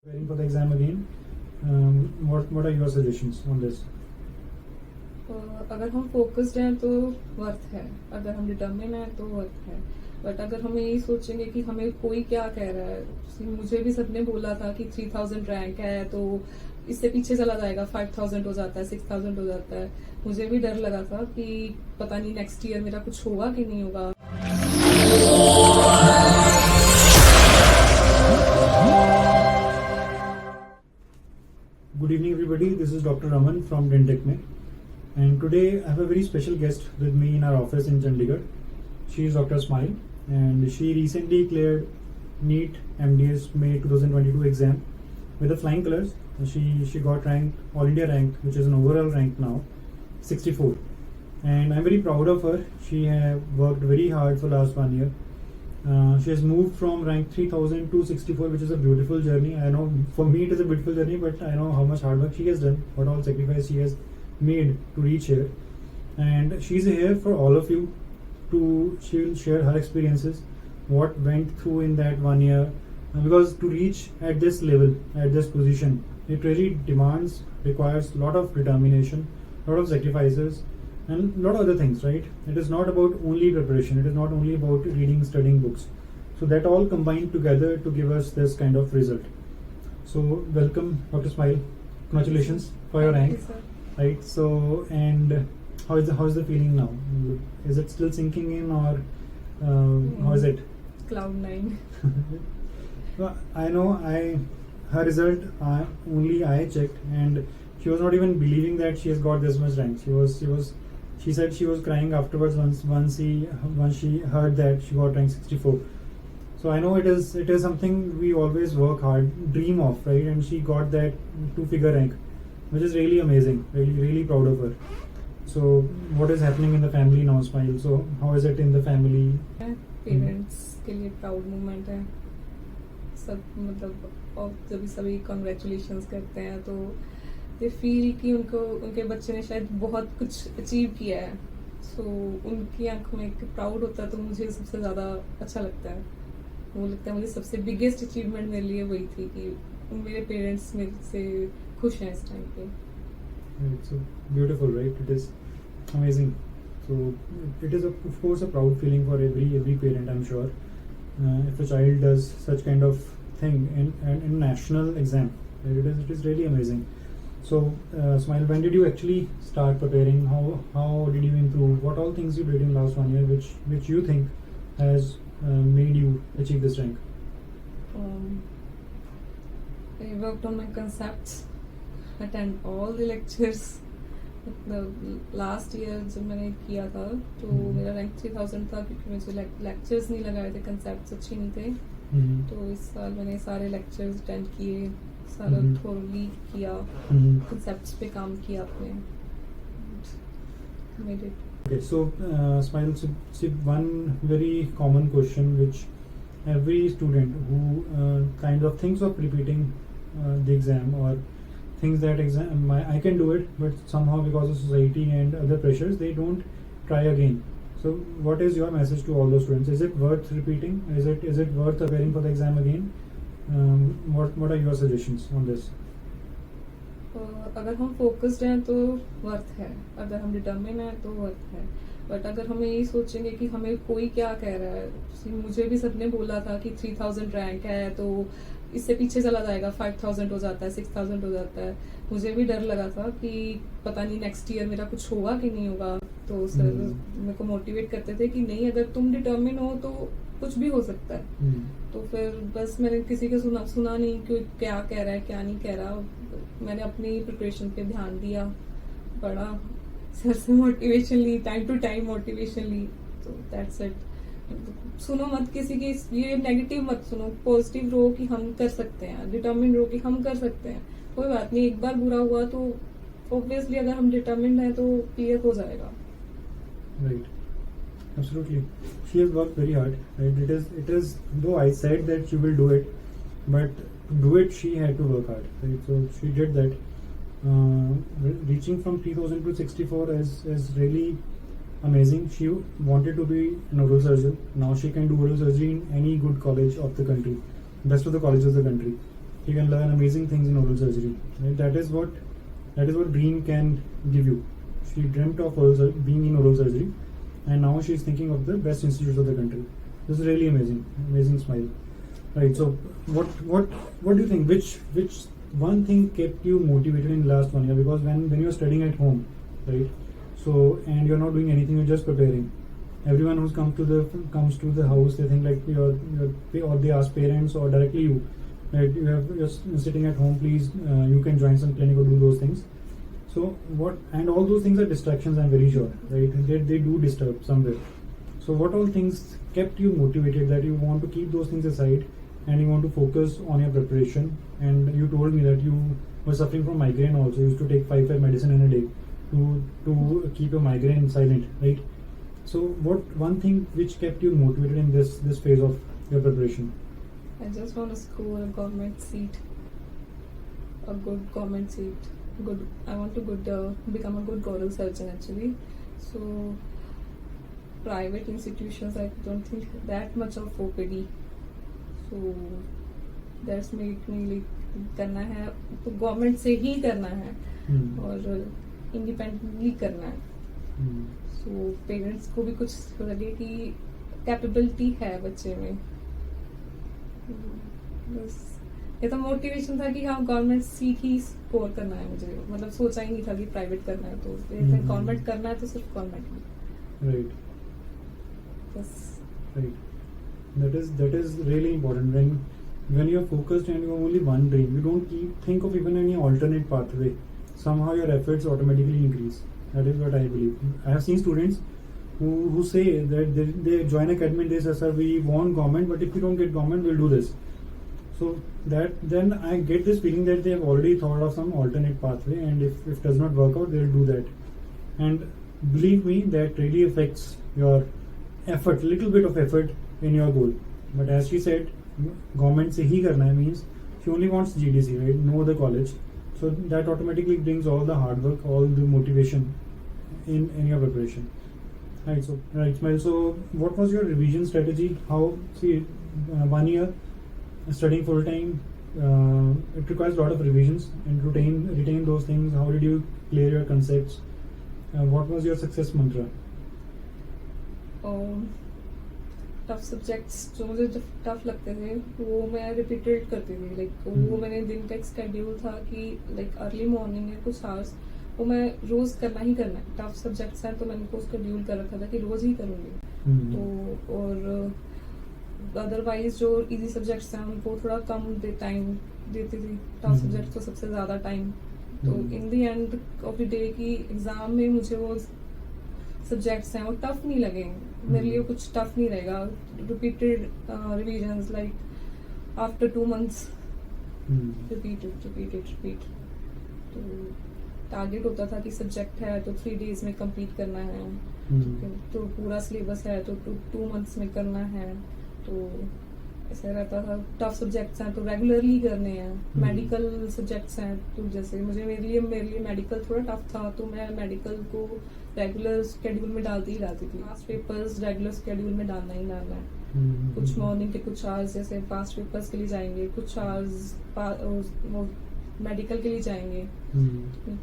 Preparing for the exam again, what are your suggestions on this? अगर हम focused हैं तो वर्थ है, अगर हम डिटर्मिन हैं तो वर्थ है। बट अगर हम यही सोचेंगे कि हमें कोई क्या कह रहा है, मुझे भी सबने बोला था कि 3000 रैंक है तो इससे पीछे चला जाएगा, 5000 हो जाता है, 6000 हो जाता है। मुझे भी डर लगा था कि पता नहीं नेक्स्ट ईयर मेरा कुछ होगा कि नहीं होगा। Good evening, everybody. This is Dr. Raman from Dentechme, and today I have a very special guest with me in our office in Chandigarh. She is Dr. Smile, and she recently cleared NEET MDS May 2022 exam with the flying colors. She got ranked all India ranked, which is an overall rank now, 64, and I'm very proud of her. She have worked very hard for last 1 year. She has moved from rank 3000 to 64, which is a beautiful journey. I know for me it is a beautiful journey, but I know how much hard work she has done, what all sacrifice she has made to reach here. And she's here for all of you. She will share her experiences, what went through in that 1 year. Because to reach at this level, at this position, it really requires a lot of determination, a lot of sacrifices, and a lot of other things, right? It is not about only preparation, it is not only about reading, studying books. So that all combined together to give us this kind of result. So welcome, Dr. Smile. Congratulations for your rank. Thank you, sir. Right. So, and how is the feeling now? Is it still sinking in, or how is it? Cloud 9. Well, I know her result only I checked, and she was not even believing that she has got this much rank. She said she was crying afterwards once she heard that she got rank 64. So I know it is something we always work hard, dream of, right? And she got that 2-figure rank, which is really amazing. Really proud of her. So what is happening in the family now, Smile? So how is it in the family? Parents के लिए proud moment है सब, मतलब और जब सभी congratulations करते हैं तो दे फील कि उनके बच्चे ने शायद बहुत कुछ अचीव किया है। सो उनकी आंखों में एक प्राउड होता है, तो मुझे सबसे ज़्यादा अच्छा लगता है। वो लगता है मुझे सबसे बिगेस्ट अचीवमेंट मेरे लिए वही थी कि मेरे पेरेंट्स मेरे से खुश हैं इस टाइम पे। It's so beautiful, right? It is amazing. So it is of course a proud feeling for every parent, I'm sure. If a child does such kind of thing in national exam, it is really amazing. So Smile, when did you actually start preparing? How did you improve? What all things you did in last 1 year which you think has made you achieve this rank? I worked on my concepts, attend all the lectures. मतलब last year जब मैंने किया था तो मेरा rank 3000 था, क्योंकि मुझे लेक्चर्स नहीं लगाए थे, कंसेप्ट्स अच्छे नहीं थे। तो इस साल मैंने सारे लेक्चर्स अटेंड किए, सारा थोरली किया, कंसेप्ट्स पे काम किया अपने। Okay, so Smile, see, one very common question which every student who kind of thinks of repeating the exam, or thinks that I can do it, but somehow because of society and other pressures they don't try again. So what is your message to all those students? Is it worth repeating? Is it worth preparing for the exam again? What are your suggestions on this? अगर हम focused हैं तो worth है, अगर हम determine हैं तो worth है। बट अगर हम यही सोचेंगे कि हमें कोई क्या कह रहा है, मुझे भी सबने बोला था कि 3000 रैंक है तो इससे पीछे चला जाएगा, 5000 हो जाता है, 6000 हो जाता है। मुझे भी डर लगा था कि पता नहीं नेक्स्ट ईयर मेरा कुछ होगा कि नहीं होगा। तो सर मेरे को मोटिवेट करते थे कि नहीं, अगर तुम डिटर्मिन हो तो कुछ भी हो सकता है। तो फिर बस मैंने किसी के सुना नहीं कि क्या कह रहा है क्या नहीं कह रहा। मैंने अपनी प्रिपरेशन पे ध्यान दिया, पढ़ा, सर से मोटिवेशन ली, टाइम टू टाइम मोटिवेशन ली। तो दैट्स इट। सुनो मत किसी की, ये नेगेटिव मत सुनो, पॉजिटिव रहो कि हम कर सकते हैं, डिटर्मिन रहो कि हम कर सकते हैं। कोई बात नहीं, एक बार बुरा हुआ तो ऑब्वियसली अगर हम डिटर्मिन्ड हैं तो क्लियर हो जाएगा। Right. Absolutely. She has worked very hard. Right? It is. Though I said that she will do it, but to do it she had to work hard. Right? So she did that. Reaching from 3000 to 64 is really amazing. She wanted to be an oral surgeon. Now she can do oral surgery in any good college of the country, best of the colleges of the country. You can learn amazing things in oral surgery. Right? That is what dream can give you. She dreamt of being in oral surgery, and now she's thinking of the best institutes of the country. This is really amazing. Amazing smile. Right. So what do you think? Which one thing kept you motivated in the last 1 year? Because when you're studying at home, right? So and you're not doing anything, you're just preparing. Everyone who's comes to the house, they think like or they ask parents or directly you, right? You're sitting at home. Please, you can join some clinic or do those things. So and all those things are distractions. I'm very sure, right? They do disturb somewhere. So what all things kept you motivated that you want to keep those things aside and you want to focus on your preparation? And you told me that you were suffering from migraine also. You used to take 5 medicine in a day to keep your migraine silent, right? So what one thing which kept you motivated in this phase of your preparation? I just want to score a government seat, a good government seat. Good. I want to become a good oral surgeon actually. So private institutions, I don't think that much of OPD. So that's make me like करना है तो government से ही करना है और independently करना है. So parents को भी कुछ लगे कि कैपेबिलिटी है बच्चे में. बस ये तो मोटिवेशन था कि हाँ गवर्नमेंट सीट ही स्कोर करना है मुझे. मतलब सोचा ही नहीं था कि प्राइवेट करना है. तो गवर्नमेंट करना है तो सिर्फ गवर्नमेंट. राइट. बस. Right. That is really important. When you're focused and you have only one dream, you don't think of even any alternate pathway. Somehow your efforts automatically increase. That is what I believe. I have seen students who say that they join academy and they say, sir, we want government, but if we don't get government, we'll do this. So then I get this feeling that they have already thought of some alternate pathway, and if it does not work out, they'll do that. And believe me, that really affects your effort, little bit of effort in your goal. But as she said, government se hi karna hai means she only wants GDC, right? No other college. So that automatically brings all the hard work, all the motivation in your preparation. Right. So Ismail. So what was your revision strategy? How 1 year studying full time, it requires a lot of revisions and retain those things. How did you clear your concepts? What was your success mantra? Tough subjects जो मुझे tough लगते थे वो मैं repeated करती थी. Like वो मैंने दिन का एक स्केड्यूल था कि लाइक अर्ली मॉर्निंग में कुछ आवर्स वो मैं रोज करना ही करना है. टफ सब्जेक्ट्स हैं तो मैंने उसको शेड्यूल कर रखा था कि रोज ही करूँगी. तो और अदरवाइज जो इजी सब्जेक्ट्स हैं उनको थोड़ा कम टाइम देती थी. टफ सब्जेक्ट्स को सबसे ज़्यादा टाइम. तो in the end of the day की एग्जाम में मुझे वो सब्जेक्ट्स हैं वो टफ नहीं लगे. मेरे लिए कुछ टफ नहीं रहेगा. Repeated revisions like after 2 months repeat. तो टारगेट होता था कि सब्जेक्ट है तो 3 days में कंप्लीट करना है. तो पूरा सिलेबस है तो 2 months में करना है. तो ऐसा रहता था. टफ सब्जेक्ट्स हैं तो रेगुलरली करने हैं. मेडिकल सब्जेक्ट्स हैं तो जैसे मेरे लिए मेडिकल थोड़ा टफ था तो मैं मेडिकल को रेगुलर शेड्यूल में डालती थी. पास्ट पेपर्स रेगुलर शेड्यूल में डालना ही डालना है. कुछ मॉर्निंग के कुछ आवर्स जैसे पास्ट पेपर्स के लिए जाएंगे, कुछ आवर्स मेडिकल के लिए जाएंगे,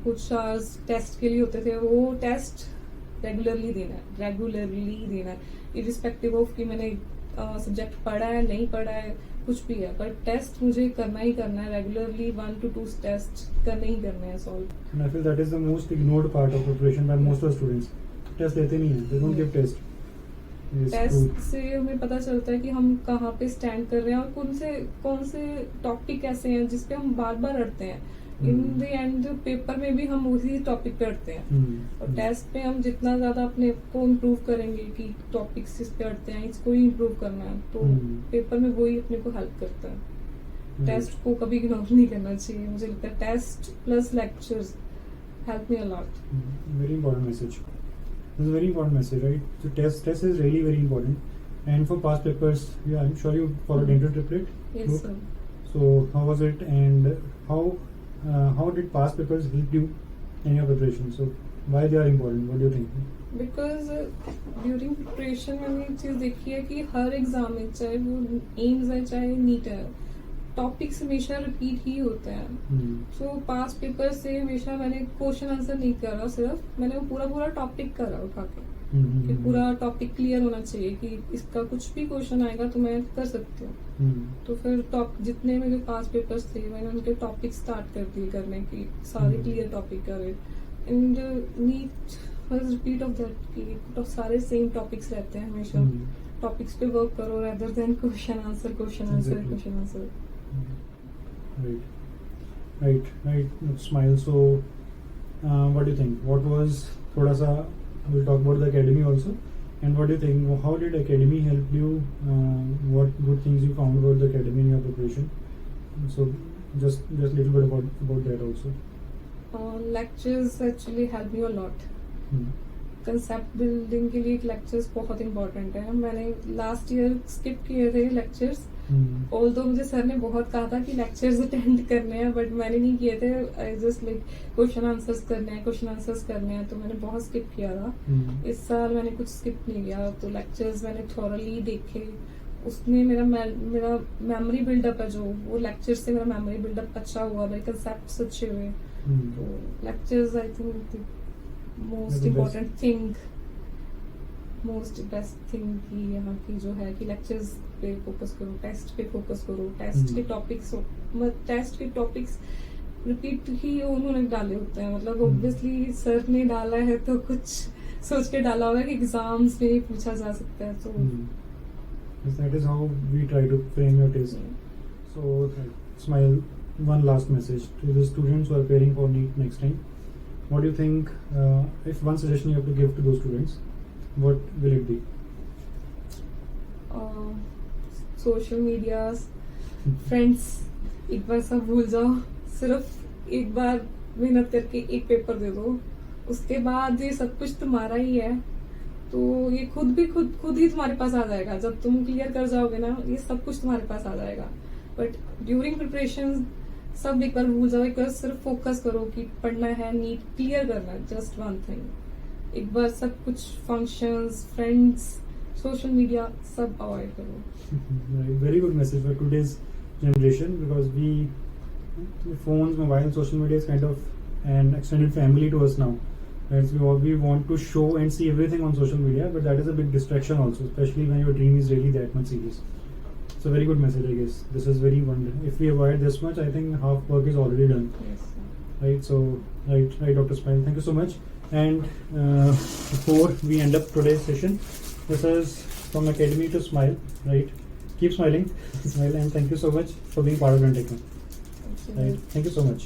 कुछ आवर्स टेस्ट के लिए होते थे. वो टेस्ट रेगुलरली देना है इरिस्पेक्टिव ऑफ कि मैंने सब्जेक्ट पढ़ा है नहीं पढ़ा है कुछ भी है. पर टेस्ट मुझे करना ही करना है. रेगुलरली 1 to 2 टेस्ट करने ही करने हैं. Solve. And I feel that is the most ignored part of preparation by most of the students. Test लेते नहीं हैं. They don't give test. Test से हमें पता चलता है कि हम कहाँ पे स्टैंड कर रहे हैं और कौन से टॉपिक ऐसे हैं जिसपे हम बार बार अड़ते हैं. इन द एंड पेपर में भी हम उसी टॉपिक पे अड़ते हैं. और टेस्ट पे हम जितना ज्यादा अपने को इम्प्रूव करेंगे कि टॉपिक्स इस पे अड़ते हैं इसको ही इम्प्रूव करना है तो पेपर में वही अपने को हेल्प करता है. टेस्ट को कभी इग्नोर नहीं करना चाहिए. मुझे लगता है test plus lectures help me a lot. Very important message. This is a very important message, right? So test is really very important. And for past papers, yeah, I'm sure you followed dental triplet. Yes, sir. So how was it, and how did past papers help you in your preparation? So why they are important? What do you think? Because during preparation मैंने एक चीज देखी है कि हर exam में चाहे वो AIIMS है चाहे नीट है टॉपिक्स हमेशा रिपीट ही होते हैं। सो पास पेपर से हमेशा मैंने क्वेश्चन आंसर नहीं करा, सिर्फ मैंने वो पूरा टॉपिक करा उठा के कि पूरा टॉपिक क्लियर होना चाहिए कि इसका कुछ भी क्वेश्चन आएगा तो मैं कर सकती हूँ। तो फिर जितने मेरे पास पेपर्स थे मैंने उनके टॉपिक स्टार्ट कर दिए करने की, सारे क्लियर टॉपिक करे। And NEET was repeat of that कि तो सारे सेम टॉपिक्स रहते हैं हमेशा। टॉपिक्स पे वर्क करो rather than question answer Exactly. Question answer. Right. Smile. So, what do you think? What was थोड़ा सा we'll talk about the academy also. And what do you think? How did academy help you? What good things you found about the academy in your preparation? So, just little bit about that also. Lectures actually help me a lot. Concept building के लिए lectures बहुत important है। मैंने last year skip किए थे lectures, although मुझे sir ने बहुत कहा था कि लेक्चर्स अटेंड करने हैं, बट मैंने नहीं किए थे। I just like question answers करने हैं, तो मैंने बहुत स्किप किया था। इस साल मैंने कुछ स्किप नहीं किया, तो लेक्चर्स मैंने थॉरली देखे। उसमें मेरा मेमोरी बिल्डअप है, जो वो लेक्चर्स से मेरा मेमोरी बिल्डअप अच्छा हुआ, मेरे कंसेप्ट्स अच्छे हुए। तो lectures I think most important thing, most best thing की यहाँ की जो है कि लेक्चर्स पे फोकस करो, टेस्ट पे फोकस करो। टेस्ट के टॉपिक्स रिपीट ही उन्होंने डाले होते हैं, मतलब ऑब्वियसली सर ने डाला है तो कुछ सोच के डाला होगा कि एग्जाम्स में पूछा जा सकता है। तो that is how we try to frame your test. So, Smile, one last message to the students who are preparing for NEET next time. What do you think, if one suggestion you have to give to those students, what will it be? Social media, friends, एक बार सब भूल जाओ। सिर्फ एक बार मेहनत करके एक paper दे दो, उसके बाद ये सब कुछ तुम्हारा ही है। तो ये खुद ही तुम्हारे पास आ जाएगा। जब तुम क्लियर कर जाओगे ना, ये सब कुछ तुम्हारे पास आ जाएगा। बट ड्यूरिंग प्रिपरेशन सब एक बार भूल जाओ, एक बार सिर्फ फोकस करो कि पढ़ना है, नीट क्लियर करना है, जस्ट वन थिंग। एक बार सब कुछ फंक्शंस, फ्रेंड्स, सोशल मीडिया सब अवॉइड करो। Very good message for today's generation, because phones, mobile, social media is kind of an extended family to us now. Right? We want to show and see everything on social media, but that is a big distraction also, especially when your dream is really that much serious. It's a very good message, I guess. This is very wonderful. If we avoid this much, I think half work is already done. Yes, sir. Right? So, right, Dr. Smile. Thank you so much. And before we end up today's session, this is from Academy to Smile. Right? Keep smiling, smile, and thank you so much for being part of Dentechno. Thank you. Right? Thank you so much.